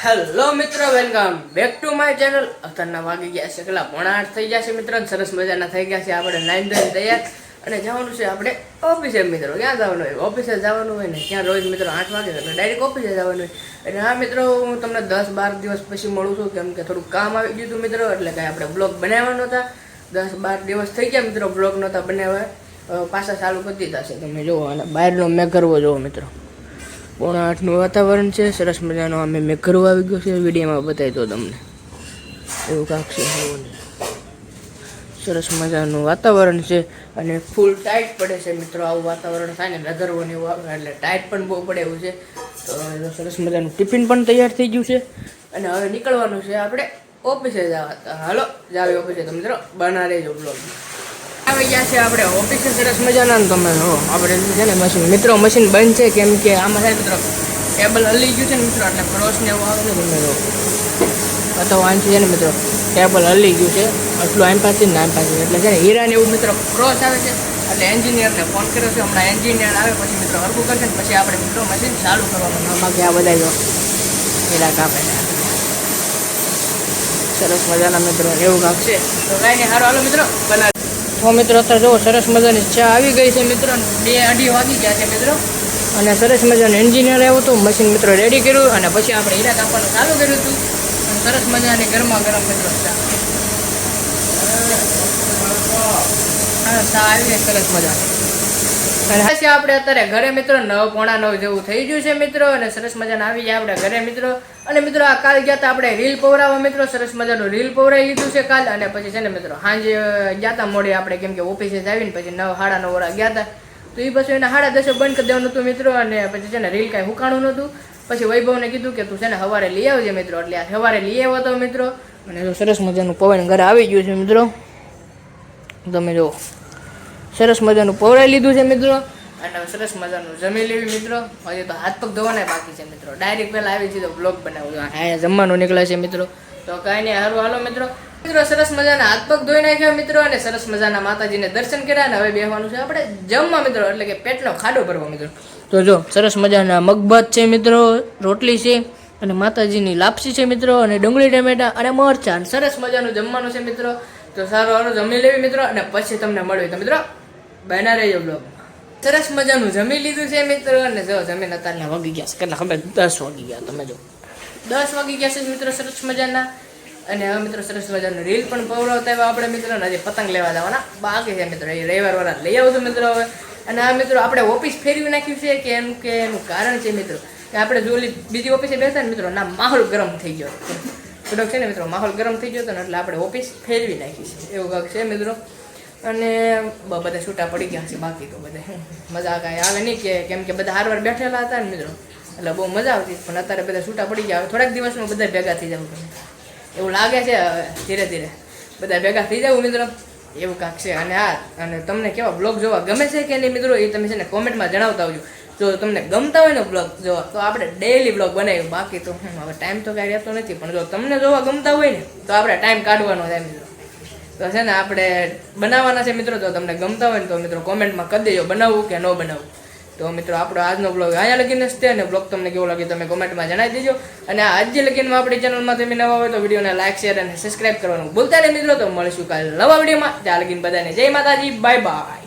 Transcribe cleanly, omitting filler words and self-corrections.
Hello મિત્રો, welcome back to my channel. અત્યારના વાગી ગયા છે કેટલા 7:30 થઈ ગયા છે મિત્રો. સરસ મજાના થઈ ગયા છે. આપણે નાઈન ધોઈને તૈયાર અને જવાનું છે આપણે ઓફિસે મિત્રો. ક્યાં જવાનું હોય? ઓફિસે જવાનું હોય ને ત્યાં રોજ મિત્રો 8 વાગે એટલે ડાયરેક્ટ ઓફિસે જવાનું હોય. અને હા મિત્રો, હું તમને 10-12 દિવસ પછી મળું છું, કેમ કે થોડુંક કામ આવી ગયું હતું મિત્રો, એટલે કાંઈ આપણે બ્લોગ બનાવવાનો હતા. 10-12 દિવસ થઈ ગયા મિત્રો, બ્લોગ નહોતા બનાવ્યા. પાછા ચાલુ કરી દીધા છે. તમે જુઓ, અને બહારનો મેં કરવો જુઓ મિત્રો. 7:30 વાતાવરણ છે. સરસ મજાનો અમે મેં ઘરવા આવી ગયો છે. વિડીયોમાં બતાવી દો તમને. એવું કાંક છે. સરસ મજાનું વાતાવરણ છે અને ફૂલ ટાઈટ પડે છે મિત્રો. આવું વાતાવરણ થાય ને નગરવું એવું આવે એટલે ટાઈટ પણ બહુ પડે એવું છે. તો સરસ મજાનું ટિફિન પણ તૈયાર થઈ ગયું છે અને હવે નીકળવાનું છે આપણે ઓફિસે જવા. હાલો જાવે ઓફિસે. તો મિત્રો બના રહેજો બ્લોગ. આવી ગયા છે આપણે ઓફિસે સરસ મજાના. તમે આપણે છે ને મશીન બંધ છે, કેમ કે આમાં છે મિત્રો ટેબલ હલી ગયું છે ને મિત્રો, એટલે ક્રોસ ને એવું આવે ને તમે જો તો વાંચી છે ને મિત્રો, ટેબલ હલી ગયું છે એટલું આમ પાછી ને આમ પાછી, એટલે છે ને હીરા ને એવું મિત્રો ક્રોસ આવે છે. એટલે એન્જિનિયરને ફોન કર્યો છે, હમણાં એન્જિનિયર આવે પછી મિત્રો હરકું કરશે ને પછી આપણે મિત્રો મશીન ચાલુ કરવાનું. બાકી આ બધા જો હીરા કાપે છે સરસ મજાના મિત્રો, એવું કાંક છે. તો કાંઈ નહીં, સારું હાલો મિત્રો બનાવ. તો મિત્રો અત્યારે જુઓ સરસ મજાની ચા આવી ગઈ છે મિત્રો. 2-2:30 વાગી ગયા છે મિત્રો. અને સરસ મજાનું એન્જિનિયર આવ્યું હતું, મશીન મિત્રો રેડી કર્યું અને પછી આપણે હીરા કાપવાનું ચાલુ કર્યું હતું. અને સરસ મજાની ગરમા ગરમ મિત્રો ચા આવી ગઈ સરસ મજાની. અને આપણે અત્યારે ઘરે મિત્રો 9:45 જેવું થઈ ગયું છે મિત્રો. અને સરસ મજાના આવી જાય આપણે ઘરે મિત્રો. અને મિત્રો આ કાલ ગયા હતા આપણે રીલ પવરાવવા મિત્રો. સરસ મજાનું રીલ પવરાવી લીધું છે કાલ. અને પછી છે ને મિત્રો સાંજે ગયા હતા મોડે આપણે, કેમ કે ઓફિસે જ આવીને પછી 9-9:30 ગયા હતા. તો એ પછી એને 10:30 બંધ કરી દેવાનું હતું મિત્રો. અને પછી છે ને રીલ કાંઈ હુકાણું નહોતું. પછી વૈભવને કીધું કે તું છે ને સવારે લઈ આવજે મિત્રો. એટલે આ સવારે લઈ આવ્યો હતો મિત્રો. અને જો સરસ મજાનું પવન ઘરે આવી ગયું છે મિત્રો. તમે જો સરસ મજાનું પવરાઈ લીધું છે મિત્રો. અને સરસ મજાનું જમી લેવી મિત્રો. હજી તો હાથ પગ ધોવાના બાકી છે મિત્રો. ડાયરેક્ટ પહેલાં આવી છે તો બ્લોગ બનાવું. અહીંયા જમવાનું નીકળે છે મિત્રો. તો કાંઈ નહીં, સારું હાલો મિત્રો. મિત્રો સરસ મજાના હાથ પગ ધોઈ નાખ્યા મિત્રો. અને સરસ મજાના માતાજીને દર્શન કર્યા. અને હવે બેસવાનું છે આપણે જમવા મિત્રો, એટલે કે પેટનો ખાડો ભરવા મિત્રો. તો જો સરસ મજાના મગભાત છે મિત્રો, રોટલી છે અને માતાજીની લાપસી છે મિત્રો, અને ડુંગળી ટમેટા અને મરચાં. સરસ મજાનું જમવાનું છે મિત્રો. તો સારું હાલો જમી લેવી મિત્રો, અને પછી તમને મળ્યું. તો મિત્રો બના રહેજો બ્લોગ. સરસ મજાનું જમી લીધું છે મિત્રો. અને જો જમીન અત્યારના વાગી ગયા છે કેટલા ખબર? 10 વાગી ગયા. તમે જો 10 વાગી ગયા છે મિત્રો સરસ મજાના. અને હવે મિત્રો સરસ મજાનું રીલ પણ પવરાવતા આવ્યા આપણે મિત્રો. અને હજી પતંગ લેવા જવાના બાકી છે મિત્રો. એ રવિવારવાળા લઈ આવશું મિત્રો હવે. અને આ મિત્રો આપણે ઓફિસ ફેરવી નાખ્યું છે, કે એનું કારણ છે મિત્રો કે આપણે જો બીજી ઓફિસે બેસતા ને મિત્રો, ના માહોલ ગરમ થઈ ગયો થોડોક છે ને મિત્રો. માહોલ ગરમ થઈ ગયો હતો ને એટલે આપણે ઓફિસ ફેરવી નાખી છે, એવું કાંક છે મિત્રો. અને બધા છૂટા પડી ગયા છે. બાકી તો બધા મજા કાંઈ આવે નહીં, કેમ કે બધા હારવાર બેઠેલા હતા ને મિત્રો, એટલે બહુ મજા આવતી. પણ અત્યારે બધા છૂટા પડી ગયા. થોડાક દિવસમાં બધા ભેગા થઈ જવું એવું લાગે છે. હવે ધીરે ધીરે બધા ભેગા થઈ જવું મિત્રો, એવું કાંક છે. અને અને તમને કેવા બ્લોગ જોવા ગમે છે કે નહીં મિત્રો, એ તમે છે ને કોમેન્ટમાં જણાવતા આવજો. જો તમને ગમતા હોય ને બ્લોગ જોવા તો આપણે ડેઈલી બ્લોગ બનાવ્યું. બાકી તો હવે ટાઈમ તો કાંઈ રહેતો નથી, પણ જો તમને જોવા ગમતા હોય ને તો આપણે ટાઈમ કાઢવાનો થાય મિત્રો. તો છે ને આપણે બનાવવાના છે મિત્રો. તો તમને ગમતા હોય ને તો મિત્રો કોમેન્ટમાં કરી દેજો બનાવવું કે ન બનાવવું. તો મિત્રો આપણો આજનો બ્લોગ અહીંયા લગીને જ છે. અને બ્લોગ તમને કેવો લાગે તમે કોમેન્ટમાં જણાવી દેજો. અને આજે લગીનમાં આપણી ચેનલમાં તમે નવા હોય તો વિડીયોને લાઈક, શેર અને સબસ્ક્રાઈબ કરવાનું ભૂલતા નહીં મિત્રો. તો મળીશું કાલે નવા વિડીયોમાં. ત્યાં લગીને બધાને જય માતાજી, બાય બાય.